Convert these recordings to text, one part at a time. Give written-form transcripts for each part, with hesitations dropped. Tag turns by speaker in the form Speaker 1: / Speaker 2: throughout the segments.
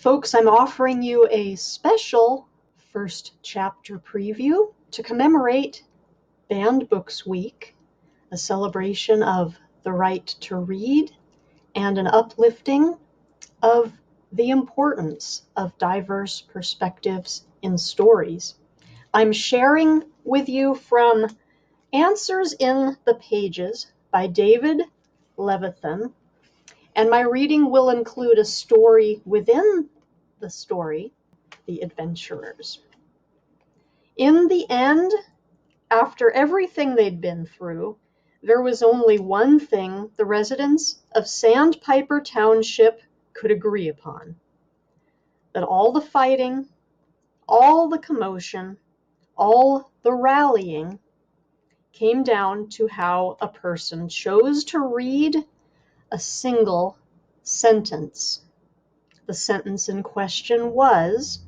Speaker 1: Folks, I'm offering you a special first chapter preview to commemorate Banned Books Week, a celebration of the right to read and an uplifting of the importance of diverse perspectives in stories. I'm sharing with you from Answers in the Pages by David Levithan, and my reading will include a story within the story, The Adventurers. In the end, after everything they'd been through, there was only one thing the residents of Sandpiper Township could agree upon: that all the fighting, all the commotion, all the rallying came down to how a person chose to read a single sentence. The sentence in question was,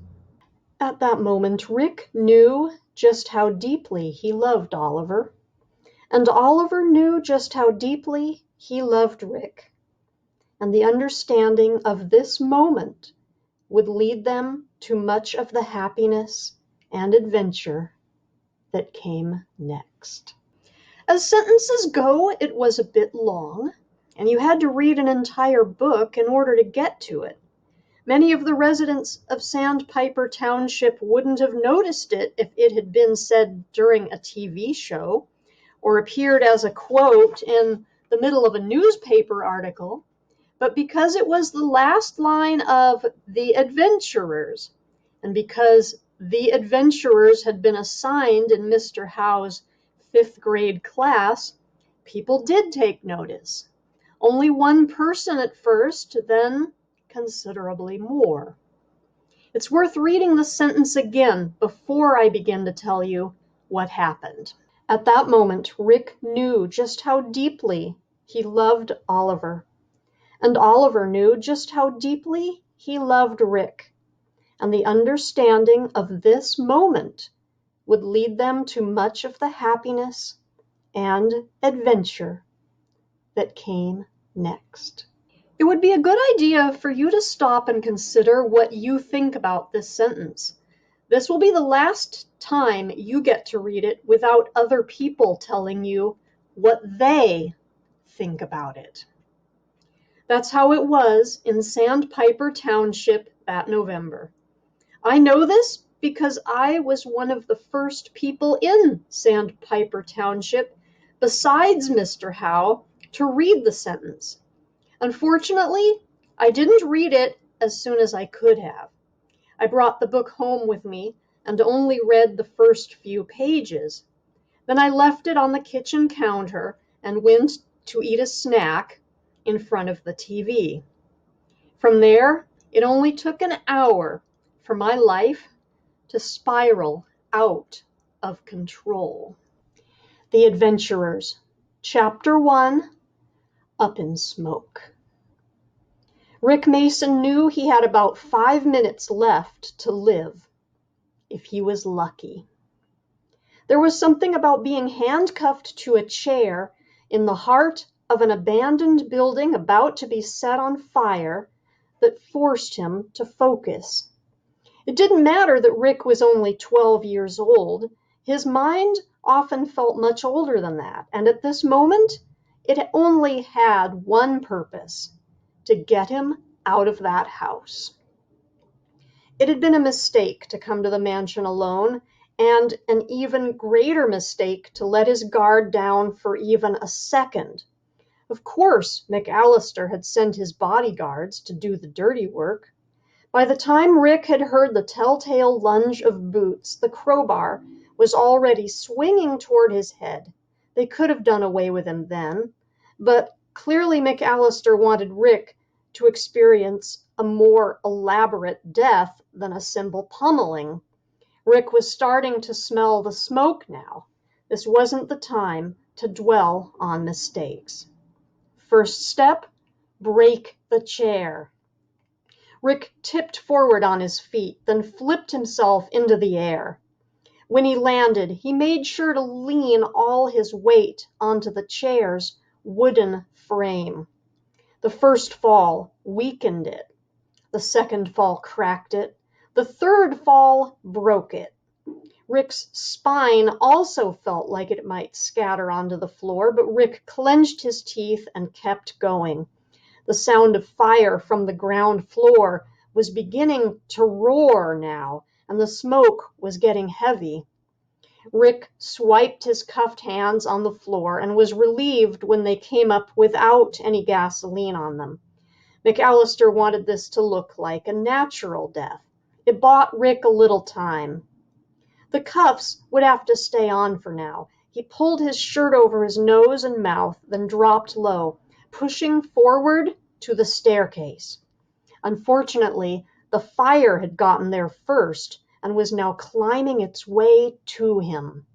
Speaker 1: at that moment, Rick knew just how deeply he loved Oliver, and Oliver knew just how deeply he loved Rick. And the understanding of this moment would lead them to much of the happiness and adventure that came next. As sentences go, it was a bit long, and you had to read an entire book in order to get to it. Many of the residents of Sandpiper Township wouldn't have noticed it if it had been said during a TV show or appeared as a quote in the middle of a newspaper article, but because it was the last line of The Adventurers, and because The Adventurers had been assigned in Mr. Howe's 5th grade class, people did take notice. Only one person at first, then considerably more. It's worth reading the sentence again before I begin to tell you what happened. At that moment, Rick knew just how deeply he loved Oliver, and Oliver knew just how deeply he loved Rick, and the understanding of this moment would lead them to much of the happiness and adventure that came next. It would be a good idea for you to stop and consider what you think about this sentence. This will be the last time you get to read it without other people telling you what they think about it. That's how it was in Sandpiper Township that November. I know this because I was one of the first people in Sandpiper Township, besides Mr. Howe, to read the sentence. Unfortunately, I didn't read it as soon as I could have. I brought the book home with me and only read the first few pages. Then I left it on the kitchen counter and went to eat a snack in front of the TV. From there, it only took an hour for my life to spiral out of control. The Adventurers, Chapter 1, Up in Smoke. Rick Mason knew he had about 5 minutes left to live, if he was lucky. There was something about being handcuffed to a chair in the heart of an abandoned building about to be set on fire that forced him to focus. It didn't matter that Rick was only 12 years old. His mind often felt much older than that, and at this moment, it only had one purpose: to get him out of that house. It had been a mistake to come to the mansion alone, and an even greater mistake to let his guard down for even a second. Of course, McAllister had sent his bodyguards to do the dirty work. By the time Rick had heard the telltale lunge of boots, the crowbar was already swinging toward his head. They could have done away with him then, but clearly McAllister wanted Rick to experience a more elaborate death than a simple pummeling. Rick was starting to smell the smoke now. This wasn't the time to dwell on mistakes. First step, break the chair. Rick tipped forward on his feet, then flipped himself into the air. When he landed, he made sure to lean all his weight onto the chair's wooden frame. The first fall weakened it. The second fall cracked it. The third fall broke it. Rick's spine also felt like it might scatter onto the floor, but Rick clenched his teeth and kept going. The sound of fire from the ground floor was beginning to roar now, and the smoke was getting heavy. Rick swiped his cuffed hands on the floor and was relieved when they came up without any gasoline on them. McAllister wanted this to look like a natural death. It bought Rick a little time. The cuffs would have to stay on for now. He pulled his shirt over his nose and mouth, then dropped low, pushing forward to the staircase. Unfortunately, the fire had gotten there first and was now climbing its way to him.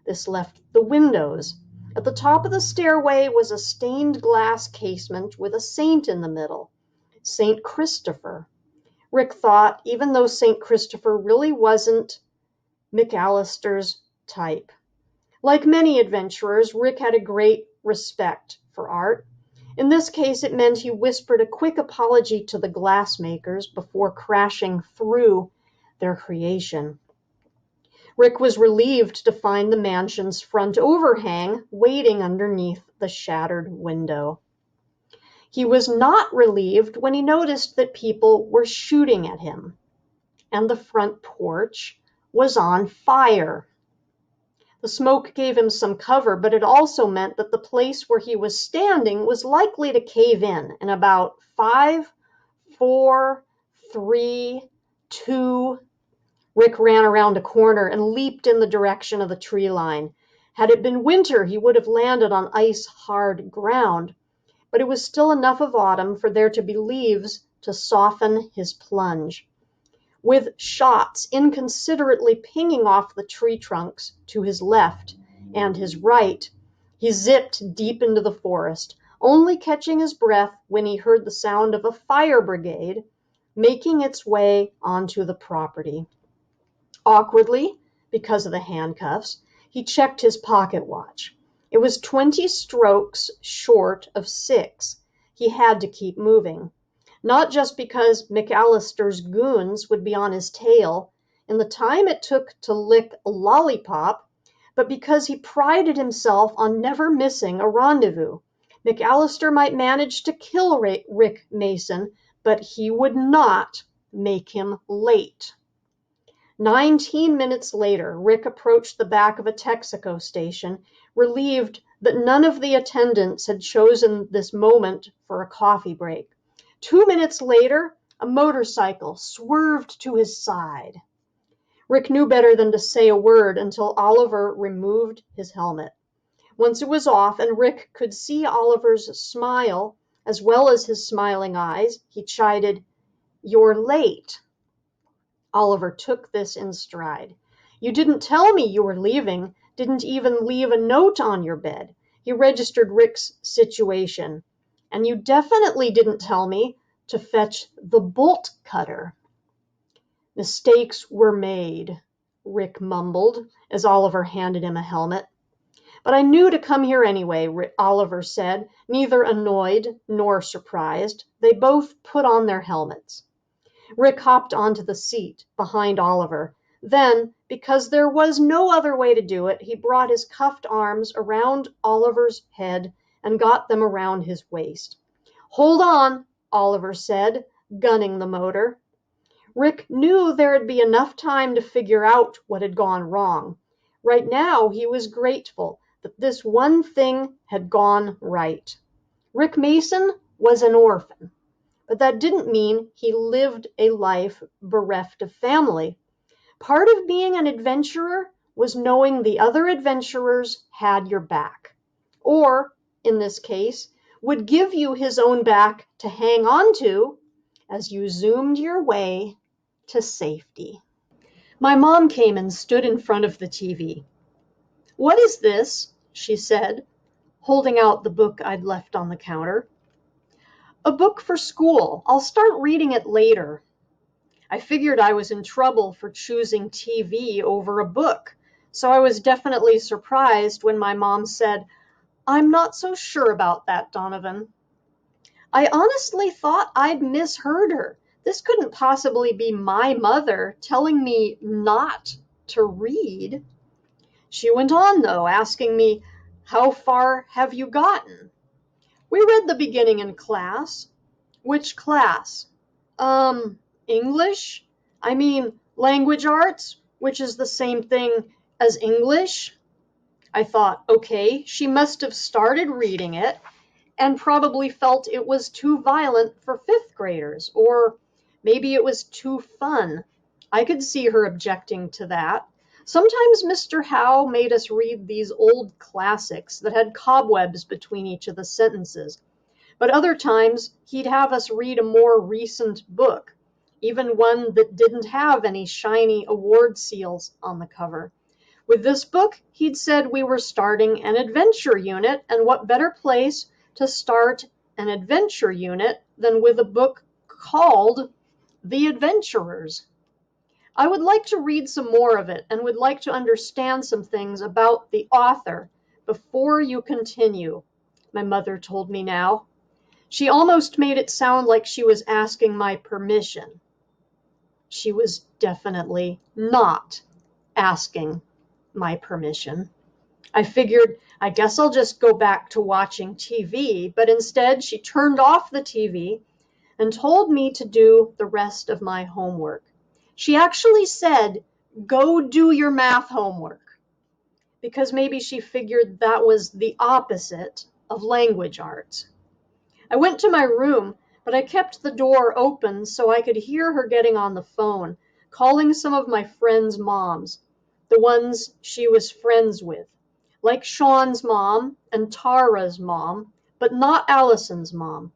Speaker 1: This left the windows. At the top of the stairway was a stained glass casement with a saint in the middle, St. Christopher. Rick thought, even though St. Christopher really wasn't McAllister's type. Like many adventurers, Rick had a great respect for art. In this case, it meant he whispered a quick apology to the glassmakers before crashing through their creation. Rick was relieved to find the mansion's front overhang waiting underneath the shattered window. He was not relieved when he noticed that people were shooting at him, and the front porch was on fire. The smoke gave him some cover, but it also meant that the place where he was standing was likely to cave in about 5, 4, 3, 2. Rick ran around a corner and leaped in the direction of the tree line. Had it been winter, he would have landed on ice-hard ground, but it was still enough of autumn for there to be leaves to soften his plunge. With shots inconsiderately pinging off the tree trunks to his left and his right, he zipped deep into the forest, only catching his breath when he heard the sound of a fire brigade making its way onto the property. Awkwardly, because of the handcuffs, he checked his pocket watch. It was 20 strokes short of 6. He had to keep moving. Not just because McAllister's goons would be on his tail in the time it took to lick a lollipop, but because he prided himself on never missing a rendezvous. McAllister might manage to kill Rick Mason, but he would not make him late. 19 minutes later, Rick approached the back of a Texaco station, relieved that none of the attendants had chosen this moment for a coffee break. 2 minutes later, a motorcycle swerved to his side. Rick knew better than to say a word until Oliver removed his helmet. Once it was off and Rick could see Oliver's smile as well as his smiling eyes, he chided, "You're late." Oliver took this in stride. "You didn't tell me you were leaving, didn't even leave a note on your bed." He registered Rick's situation. "And you definitely didn't tell me to fetch the bolt cutter." "Mistakes were made," Rick mumbled as Oliver handed him a helmet. "But I knew to come here anyway," Oliver said, neither annoyed nor surprised. They both put on their helmets. Rick hopped onto the seat behind Oliver. Then, because there was no other way to do it, he brought his cuffed arms around Oliver's head and got them around his waist. "Hold on," Oliver said, gunning the motor. Rick knew there'd be enough time to figure out what had gone wrong. Right now, he was grateful that this one thing had gone right. Rick Mason was an orphan, but that didn't mean he lived a life bereft of family. Part of being an adventurer was knowing the other adventurers had your back, or, in this case, would give you his own back to hang on to as you zoomed your way to safety. My mom came and stood in front of the TV. "What is this?" she said, holding out the book I'd left on the counter. "A book for school. I'll start reading it later." I figured I was in trouble for choosing TV over a book, so I was definitely surprised when my mom said, "I'm not so sure about that, Donovan." I honestly thought I'd misheard her. This couldn't possibly be my mother telling me not to read. She went on, though, asking me, "How far have you gotten?" "We read the beginning in class." "Which class?" English? I mean, language arts, which is the same thing as English." I thought, okay, she must have started reading it and probably felt it was too violent for fifth graders, or maybe it was too fun. I could see her objecting to that. Sometimes Mr. Howe made us read these old classics that had cobwebs between each of the sentences, but other times he'd have us read a more recent book, even one that didn't have any shiny award seals on the cover. With this book, he'd said we were starting an adventure unit, and what better place to start an adventure unit than with a book called The Adventurers. I would like to read some more of it and would like to understand some things about the author before you continue, my mother told me now. She almost made it sound like she was asking my permission. She was definitely not asking my permission. I figured, I guess I'll just go back to watching TV, but instead she turned off the TV and told me to do the rest of my homework. She actually said, "Go do your math homework," because maybe she figured that was the opposite of language arts. I went to my room, but I kept the door open so I could hear her getting on the phone, calling some of my friends' moms, the ones she was friends with, like Sean's mom and Tara's mom, but not Allison's mom.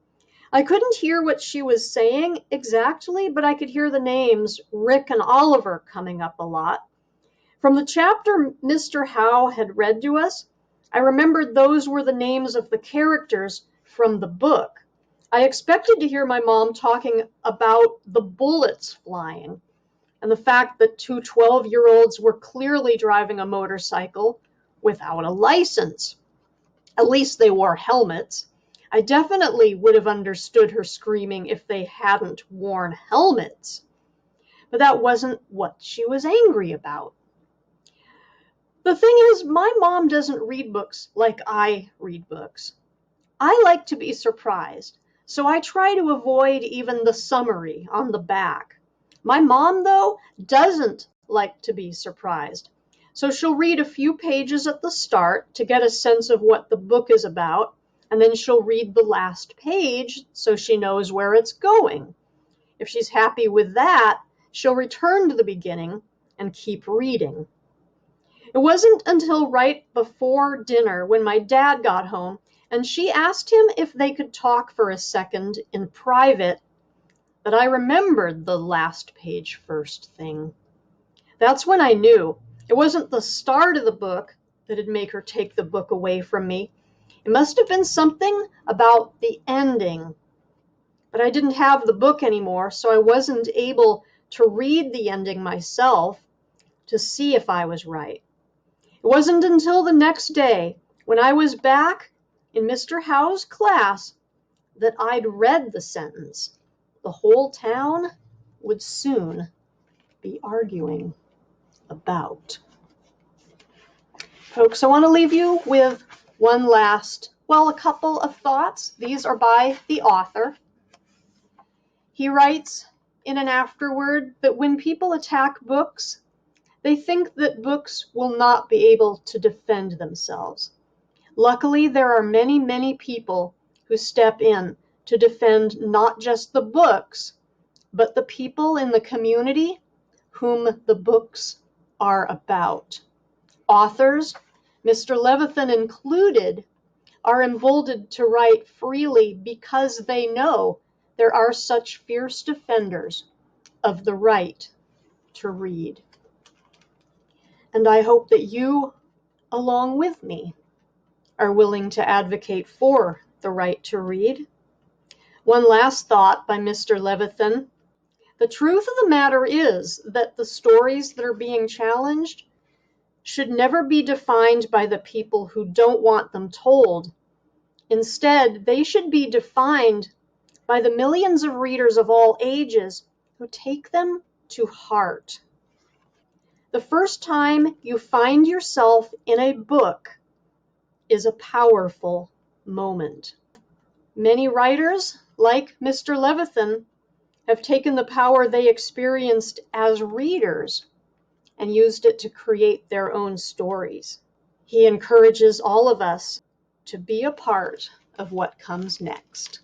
Speaker 1: I couldn't hear what she was saying exactly, but I could hear the names Rick and Oliver coming up a lot. From the chapter Mr. Howe had read to us, I remembered those were the names of the characters from the book. I expected to hear my mom talking about the bullets flying and the fact that two 12-year-olds were clearly driving a motorcycle without a license. At least they wore helmets. I definitely would have understood her screaming if they hadn't worn helmets. But that wasn't what she was angry about. The thing is, my mom doesn't read books like I read books. I like to be surprised, so I try to avoid even the summary on the back. My mom, though, doesn't like to be surprised, so she'll read a few pages at the start to get a sense of what the book is about, and then she'll read the last page so she knows where it's going. If she's happy with that, she'll return to the beginning and keep reading. It wasn't until right before dinner when my dad got home and she asked him if they could talk for a second in private that I remembered the last page first thing. That's when I knew it wasn't the start of the book that'd make her take the book away from me. It must have been something about the ending. But I didn't have the book anymore, so I wasn't able to read the ending myself to see if I was right. It wasn't until the next day, when I was back in Mr. Howe's class, that I'd read the sentence, "The whole town would soon be arguing about." Folks, I want to leave you with a couple of thoughts. These are by the author. He writes in an afterword that when people attack books, they think that books will not be able to defend themselves. Luckily, there are many, many people who step in to defend not just the books, but the people in the community whom the books are about. Authors, Mr. Levithan included, are emboldened to write freely because they know there are such fierce defenders of the right to read. And I hope that you, along with me, are willing to advocate for the right to read. One last thought by Mr. Levithan. The truth of the matter is that the stories that are being challenged should never be defined by the people who don't want them told. Instead, they should be defined by the millions of readers of all ages who take them to heart. The first time you find yourself in a book is a powerful moment. Many writers, like Mr. Levithan, have taken the power they experienced as readers and used it to create their own stories. He encourages all of us to be a part of what comes next.